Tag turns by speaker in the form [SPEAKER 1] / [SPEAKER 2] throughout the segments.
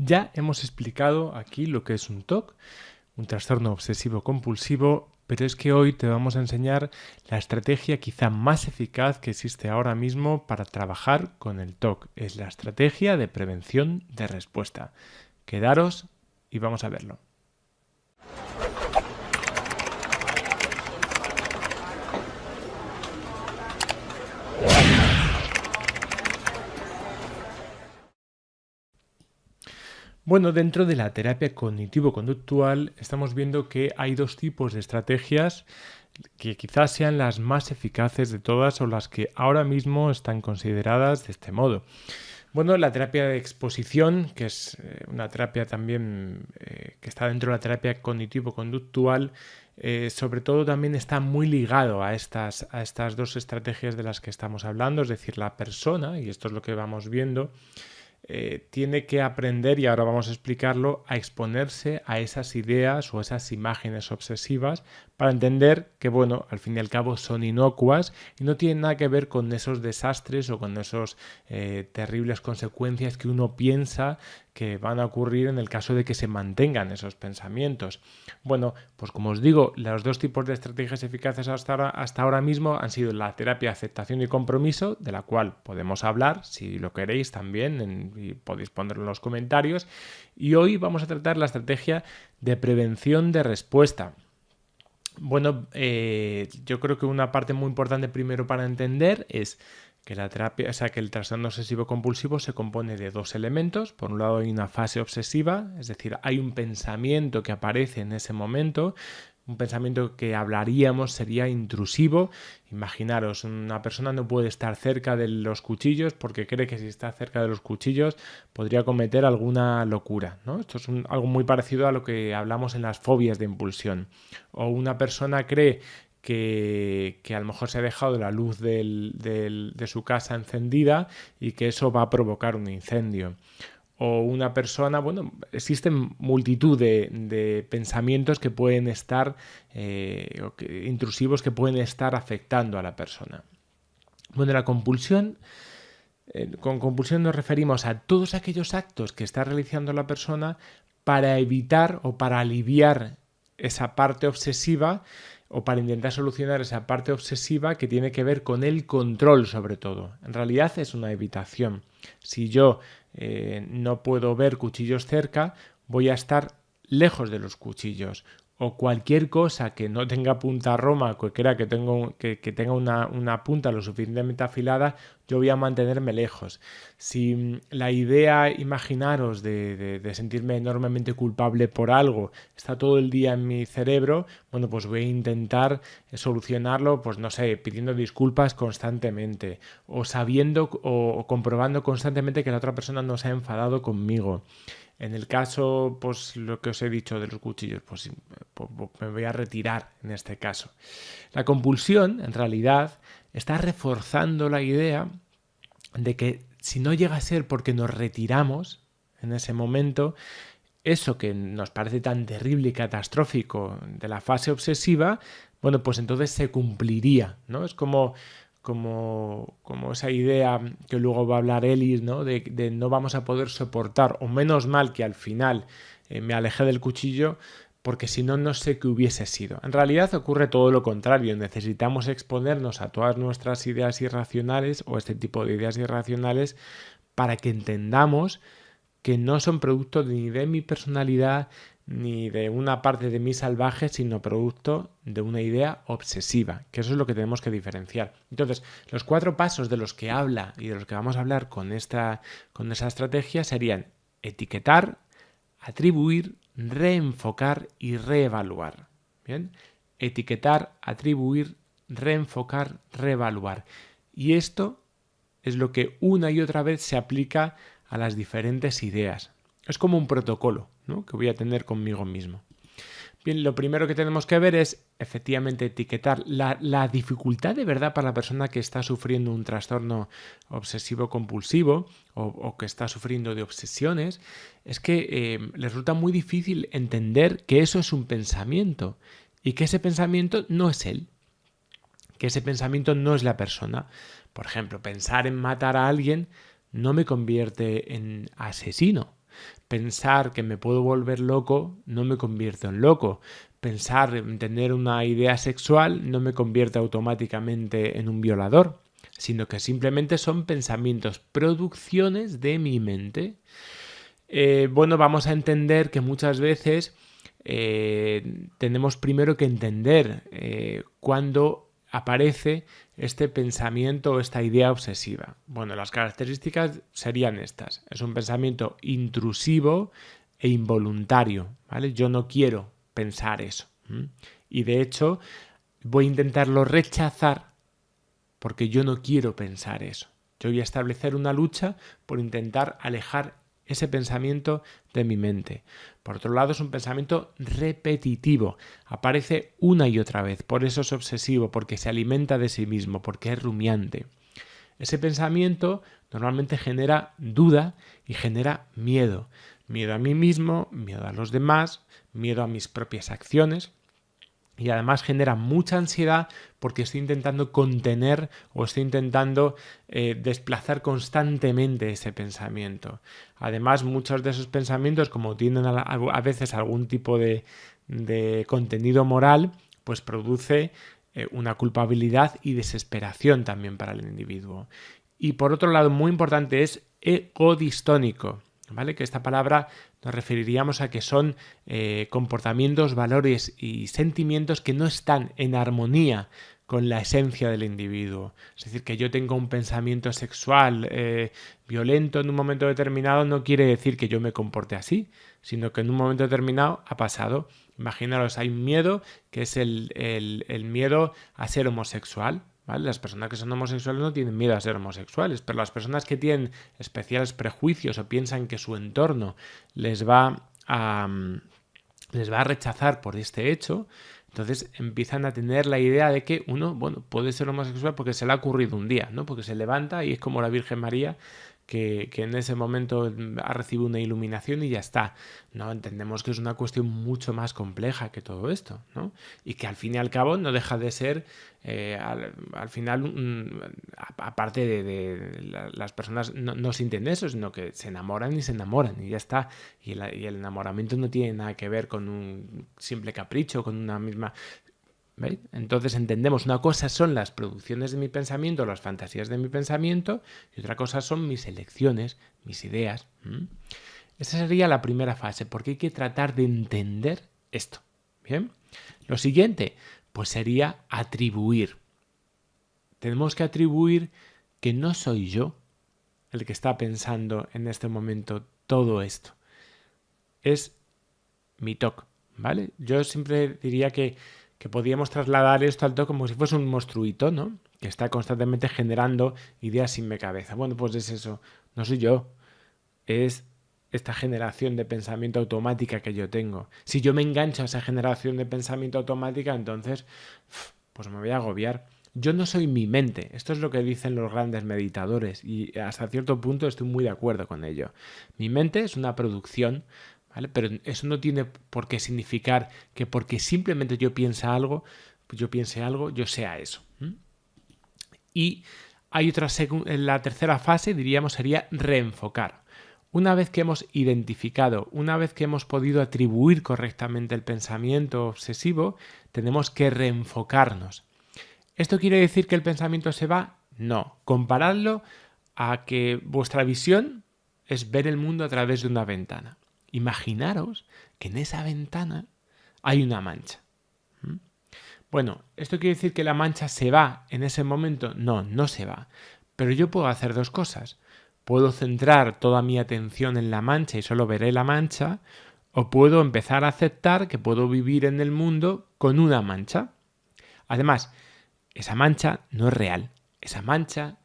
[SPEAKER 1] Ya hemos explicado aquí lo que es un TOC, un trastorno obsesivo compulsivo, pero es que hoy te vamos a enseñar la estrategia quizá más eficaz que existe ahora mismo para trabajar con el TOC. Es la estrategia de prevención de respuesta. Quedaros y vamos a verlo. Bueno, dentro de la terapia cognitivo-conductual estamos viendo que hay dos tipos de estrategias que quizás sean las más eficaces de todas o las que ahora mismo están consideradas de este modo. Bueno, la terapia de exposición, que es una terapia también que está dentro de la terapia cognitivo-conductual, sobre todo también está muy ligado a estas dos estrategias de las que estamos hablando, es decir, la persona, y esto es lo que vamos viendo, tiene que aprender, y ahora vamos a explicarlo, a exponerse a esas ideas o esas imágenes obsesivas para entender que, bueno, al fin y al cabo son inocuas y no tienen nada que ver con esos desastres o con esos terribles consecuencias que uno piensa que van a ocurrir en el caso de que se mantengan esos pensamientos. Bueno, pues como os digo, los dos tipos de estrategias eficaces hasta ahora mismo han sido la terapia de aceptación y compromiso, de la cual podemos hablar, si lo queréis también, y podéis ponerlo en los comentarios, y hoy vamos a tratar la estrategia de prevención de respuesta. Bueno, yo creo que una parte muy importante primero para entender es que la terapia, o sea, que el trastorno obsesivo compulsivo se compone de dos elementos. Por un lado hay una fase obsesiva, es decir, hay un pensamiento que aparece en ese momento. Un pensamiento que hablaríamos sería intrusivo. Imaginaros, una persona no puede estar cerca de los cuchillos porque cree que si está cerca de los cuchillos podría cometer alguna locura, ¿no? Esto es algo muy parecido a lo que hablamos en las fobias de impulsión. O una persona cree que a lo mejor se ha dejado la luz de su casa encendida y que eso va a provocar un incendio. O una persona, bueno, existen multitud de pensamientos que pueden estar, intrusivos que pueden estar afectando a la persona. Bueno, la compulsión, con compulsión nos referimos a todos aquellos actos que está realizando la persona para evitar o para aliviar esa parte obsesiva o para intentar solucionar esa parte obsesiva que tiene que ver con el control sobre todo. En realidad es una evitación. Si yo no puedo ver cuchillos cerca, voy a estar lejos de los cuchillos. O cualquier cosa que no tenga punta roma, cualquiera que tenga una punta lo suficientemente afilada, yo voy a mantenerme lejos. Si la idea, imaginaros, de sentirme enormemente culpable por algo está todo el día en mi cerebro, bueno, pues voy a intentar solucionarlo, pues no sé, pidiendo disculpas constantemente o sabiendo o comprobando constantemente que la otra persona no se ha enfadado conmigo. En el caso, pues lo que os he dicho de los cuchillos, pues me voy a retirar en este caso. La compulsión, en realidad, está reforzando la idea de que si no llega a ser porque nos retiramos en ese momento, eso que nos parece tan terrible y catastrófico de la fase obsesiva, bueno, pues entonces se cumpliría, ¿no? Es como esa idea que luego va a hablar Ellis, ¿no? De no vamos a poder soportar, o menos mal que al final me alejé del cuchillo, porque si no, no sé qué hubiese sido. En realidad ocurre todo lo contrario, necesitamos exponernos a todas nuestras ideas irracionales o este tipo de ideas irracionales para que entendamos que no son producto ni de mi personalidad ni de una parte de mí salvaje, sino producto de una idea obsesiva, que eso es lo que tenemos que diferenciar. Entonces, los 4 pasos de los que habla y de los que vamos a hablar con esa estrategia serían etiquetar, atribuir, reenfocar y reevaluar. ¿Bien? Etiquetar, atribuir, reenfocar, reevaluar. Y esto es lo que una y otra vez se aplica a las diferentes ideas. Es como un protocolo, ¿no?, que voy a tener conmigo mismo. Bien, lo primero que tenemos que ver es efectivamente etiquetar la dificultad de verdad para la persona que está sufriendo un trastorno obsesivo compulsivo o que está sufriendo de obsesiones, es que le resulta muy difícil entender que eso es un pensamiento y que ese pensamiento no es él, que ese pensamiento no es la persona. Por ejemplo, pensar en matar a alguien no me convierte en asesino. Pensar que me puedo volver loco no me convierte en loco. Pensar en tener una idea sexual no me convierte automáticamente en un violador, sino que simplemente son pensamientos, producciones de mi mente. Vamos a entender que muchas veces tenemos primero que entender cuándo aparece este pensamiento o esta idea obsesiva. Bueno, las características serían estas. Es un pensamiento intrusivo e involuntario, ¿vale? Yo no quiero pensar eso. Y de hecho, voy a intentarlo rechazar porque yo no quiero pensar eso. Yo voy a establecer una lucha por intentar alejar ese pensamiento de mi mente. Por otro lado, es un pensamiento repetitivo. Aparece una y otra vez. Por eso es obsesivo, porque se alimenta de sí mismo, porque es rumiante. Ese pensamiento normalmente genera duda y genera miedo. Miedo a mí mismo, miedo a los demás, miedo a mis propias acciones. Y además genera mucha ansiedad porque estoy intentando contener o estoy intentando desplazar constantemente ese pensamiento. Además, muchos de esos pensamientos, como tienen a veces algún tipo de contenido moral, pues produce una culpabilidad y desesperación también para el individuo. Y por otro lado, muy importante, es egodistónico. ¿Vale? Que esta palabra nos referiríamos a que son comportamientos, valores y sentimientos que no están en armonía con la esencia del individuo. Es decir, que yo tenga un pensamiento sexual violento en un momento determinado no quiere decir que yo me comporte así, sino que en un momento determinado ha pasado. Imaginaros, hay un miedo que es el miedo a ser homosexual. ¿Vale? Las personas que son homosexuales no tienen miedo a ser homosexuales, pero las personas que tienen especiales prejuicios o piensan que su entorno les va a rechazar por este hecho, entonces empiezan a tener la idea de que uno, puede ser homosexual porque se le ha ocurrido un día, ¿no? Porque se levanta y es como la Virgen María que en ese momento ha recibido una iluminación y ya está. No, entendemos que es una cuestión mucho más compleja que todo esto, ¿no? Y que al fin y al cabo no deja de ser, al final, aparte de las personas no sienten eso, sino que se enamoran y ya está. Y el enamoramiento no tiene nada que ver con un simple capricho, con una misma... ¿Veis? Entonces entendemos, una cosa son las producciones de mi pensamiento, las fantasías de mi pensamiento, y otra cosa son mis elecciones, mis ideas. Esa sería la primera fase, porque hay que tratar de entender esto. ¿Bien? Lo siguiente, pues sería atribuir. Tenemos que atribuir que no soy yo el que está pensando en este momento todo esto. Es mi TOC, ¿vale? Yo siempre diría que podíamos trasladar esto al TOC como si fuese un monstruito, ¿no? Que está constantemente generando ideas sin mi cabeza. Bueno, pues es eso. No soy yo. Es esta generación de pensamiento automática que yo tengo. Si yo me engancho a esa generación de pensamiento automática, entonces pues me voy a agobiar. Yo no soy mi mente. Esto es lo que dicen los grandes meditadores y hasta cierto punto estoy muy de acuerdo con ello. Mi mente es una producción, ¿vale? Pero eso no tiene por qué significar que porque simplemente yo piense algo, yo sea eso. Y hay otra en la tercera fase, diríamos, sería reenfocar. Una vez que hemos identificado, una vez que hemos podido atribuir correctamente el pensamiento obsesivo, tenemos que reenfocarnos. ¿Esto quiere decir que el pensamiento se va? No. Comparadlo a que vuestra visión es ver el mundo a través de una ventana. Imaginaros que en esa ventana hay una mancha. Bueno, ¿esto quiere decir que la mancha se va en ese momento? No, no se va. Pero yo puedo hacer dos cosas. Puedo centrar toda mi atención en la mancha y solo veré la mancha, o puedo empezar a aceptar que puedo vivir en el mundo con una mancha. Además, esa mancha no es real. Esa mancha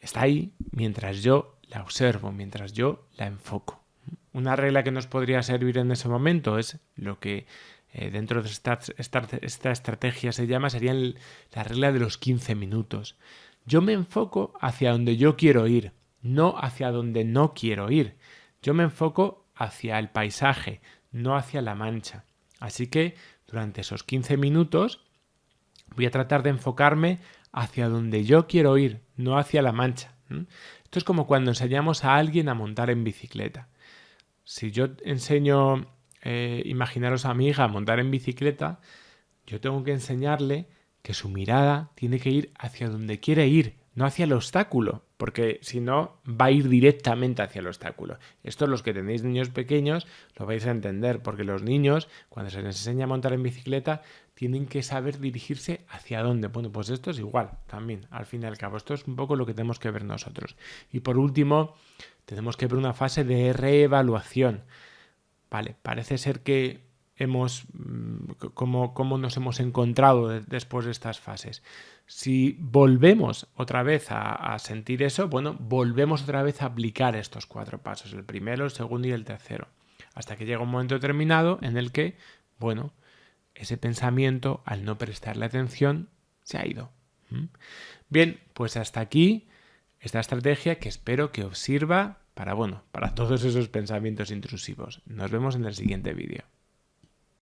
[SPEAKER 1] está ahí mientras yo la observo, mientras yo la enfoco. Una regla que nos podría servir en ese momento es lo que dentro de esta estrategia sería la regla de los 15 minutos. Yo me enfoco hacia donde yo quiero ir, no hacia donde no quiero ir. Yo me enfoco hacia el paisaje, no hacia la mancha. Así que durante esos 15 minutos voy a tratar de enfocarme hacia donde yo quiero ir, no hacia la mancha. Esto es como cuando enseñamos a alguien a montar en bicicleta. si yo enseño, imaginaros a mi hija a montar en bicicleta, yo tengo que enseñarle que su mirada tiene que ir hacia donde quiere ir, no hacia el obstáculo, porque si no va a ir directamente hacia el obstáculo. Esto los que tenéis niños pequeños lo vais a entender, porque los niños, cuando se les enseña a montar en bicicleta, tienen que saber dirigirse hacia dónde. Bueno, pues esto es igual también, al fin y al cabo. Esto es un poco lo que tenemos que ver nosotros. Y por último, tenemos que ver una fase de reevaluación. Vale, parece ser que cómo nos hemos encontrado después de estas fases. Si volvemos otra vez a sentir eso, bueno, volvemos otra vez a aplicar estos 4 pasos, el primero, el segundo y el tercero, hasta que llega un momento determinado en el que, bueno, ese pensamiento, al no prestarle atención, se ha ido. Bien, pues hasta aquí esta estrategia que espero que os sirva para todos esos pensamientos intrusivos. Nos vemos en el siguiente vídeo.